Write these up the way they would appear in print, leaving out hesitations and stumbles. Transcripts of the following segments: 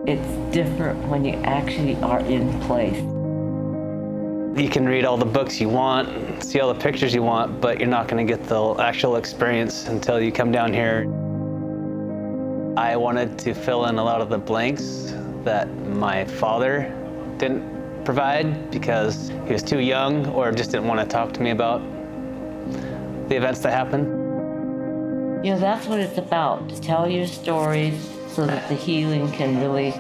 It's different when you actually are in place. You can read all the books you want, see all the pictures you want, but you're not going to get the actual experience until you come down here. I wanted to fill in a lot of the blanks that my father didn't provide because he was too young or just didn't want to talk to me about the events that happened. You know, that's what it's about, to tell your stories so that the healing can really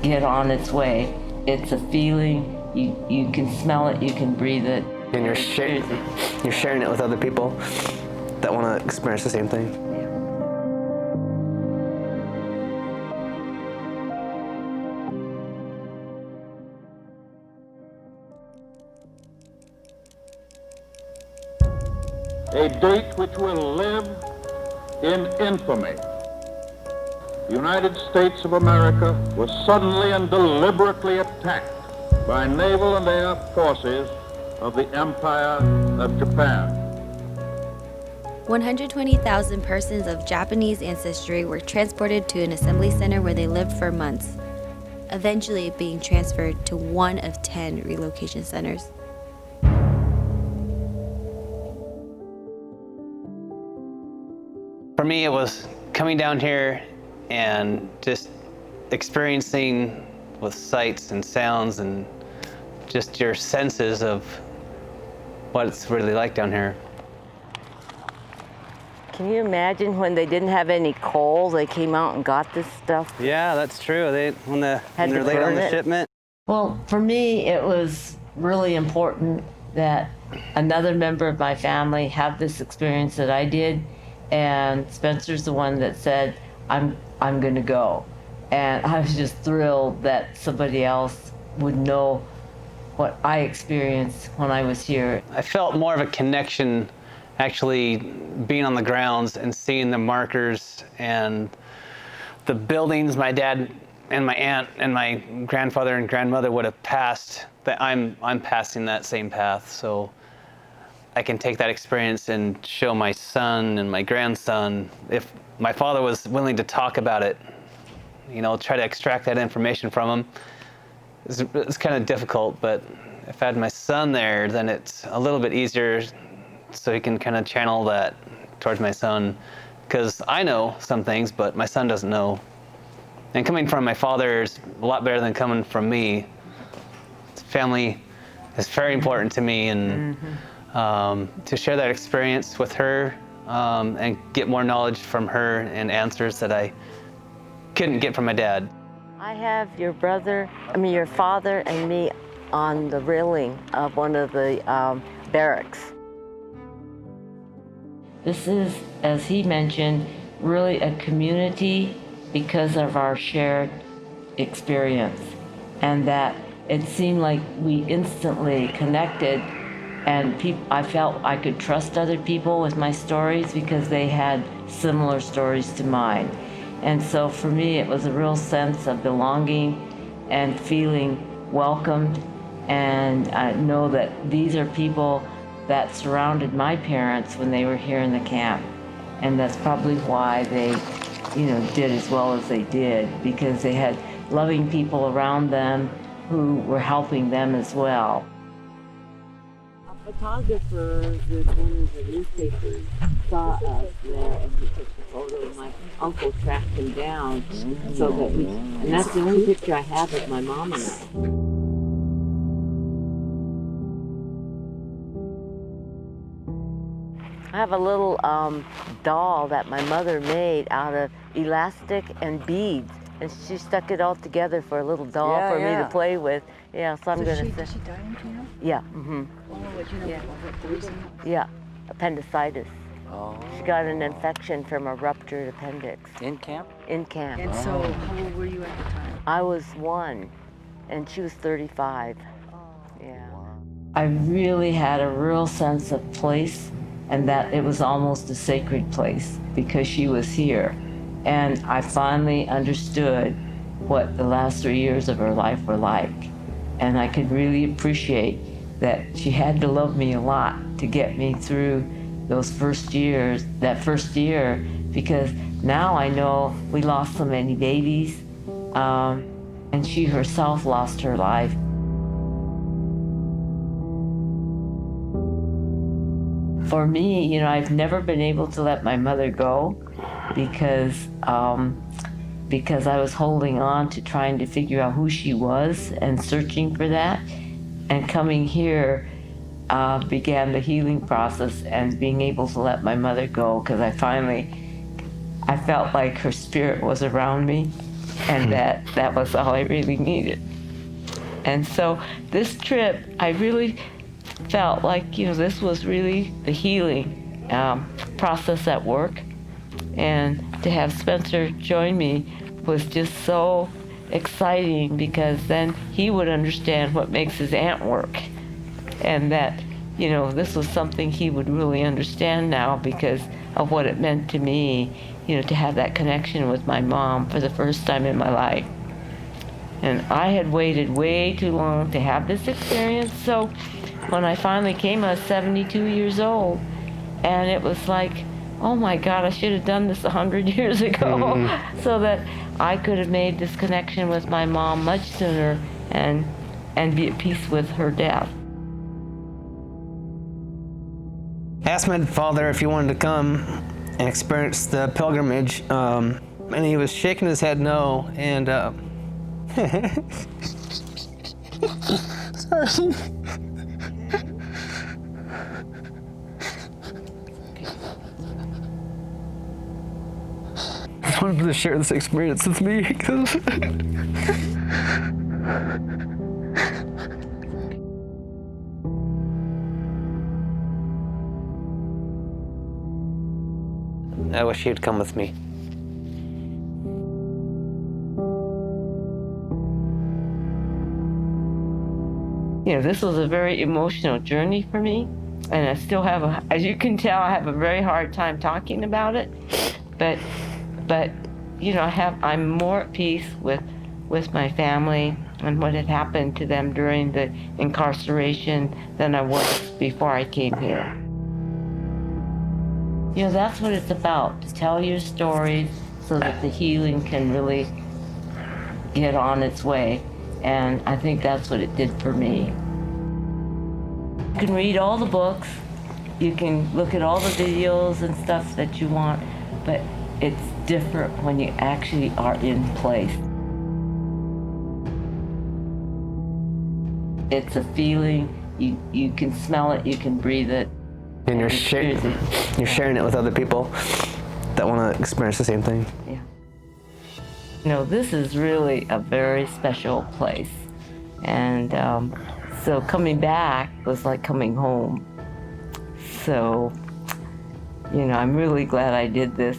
get on its way. It's a feeling, you can smell it, you can breathe it. And you're sharing it with other people that want to experience the same thing. A date which will live in infamy. The United States of America was suddenly and deliberately attacked by naval and air forces of the Empire of Japan. 120,000 persons of Japanese ancestry were transported to an assembly center where they lived for months, eventually being transferred to one of 10 relocation centers. For me, it was coming down here and just experiencing with sights and sounds and just your senses of what it's really like down here. Can you imagine when they didn't have any coal, they came out and got this stuff? Yeah, that's true. When they're late on the shipment. Well, for me, it was really important that another member of my family have this experience that I did. And Spencer's the one that said, I'm going to go. And I was just thrilled that somebody else would know what I experienced when I was here. I felt more of a connection actually being on the grounds and seeing the markers and the buildings my dad and my aunt and my grandfather and grandmother would have passed, that I'm passing that same path. So I can take that experience and show my son and my grandson. If my father was willing to talk about it, you know, try to extract that information from him. It's kind of difficult, but if I had my son there, then it's a little bit easier so he can kind of channel that towards my son. Because I know some things, but my son doesn't know. And coming from my father is a lot better than coming from me. Family is very important to me, and to share that experience with her and get more knowledge from her and answers that I couldn't get from my dad. I have your father and me on the railing of one of the barracks. This is, as he mentioned, really a community because of our shared experience, and that it seemed like we instantly connected, and I felt I could trust other people with my stories because they had similar stories to mine. And so for me, it was a real sense of belonging and feeling welcomed, and I know that these are people that surrounded my parents when they were here in the camp. And that's probably why they, did as well as they did, because they had loving people around them who were helping them as well. A photographer with one of the newspapers saw us there, and he took the photo, and my uncle tracked him down so that and that's the only picture I have of my mom and I. I have a little doll that my mother made out of elastic and beads, and she stuck it all together for a little doll for me to play with. Yeah, so I'm gonna. Did she die in camp? Yeah. Mm-hmm. Oh, what you know? What the reason? Yeah, appendicitis. Oh. She got an infection from a ruptured appendix. In camp? In camp. And so, how old were you at the time? I was 1, and she was 35. Yeah. I really had a real sense of place, and that it was almost a sacred place because she was here. And I finally understood what the last 3 years of her life were like. And I could really appreciate that she had to love me a lot to get me through those first years, that first year, because now I know we lost so many babies. and she herself lost her life. For me, you know, I've never been able to let my mother go because I was holding on to trying to figure out who she was and searching for that. And coming here began the healing process and being able to let my mother go, because I felt like her spirit was around me, and that was all I really needed. And so this trip, I really felt like, you know, this was really the healing process at work. And to have Spencer join me was just so exciting, because then he would understand what makes his aunt work. And that, you know, this was something he would really understand now because of what it meant to me, you know, to have that connection with my mom for the first time in my life. And I had waited way too long to have this experience, so when I finally came, I was 72 years old, and it was like, oh my God, I should have done this 100 years ago, so that I could have made this connection with my mom much sooner and be at peace with her death. I asked my father if he wanted to come and experience the pilgrimage, and he was shaking his head no, and sorry. I wanted to share this experience with me because I wish he'd come with me. You know, this was a very emotional journey for me, and I still have, as you can tell, I have a very hard time talking about it. But you know, I'm more at peace with my family and what had happened to them during the incarceration than I was before I came here. You know, that's what it's about, to tell your stories so that the healing can really get on its way. And I think that's what it did for me. You can read all the books, you can look at all the videos and stuff that you want, but it's different when you actually are in place. It's a feeling, you can smell it, you can breathe it. And you're sharing it with other people that want to experience the same thing. Yeah. You know, this is really a very special place. And so coming back was like coming home. So, you know, I'm really glad I did this.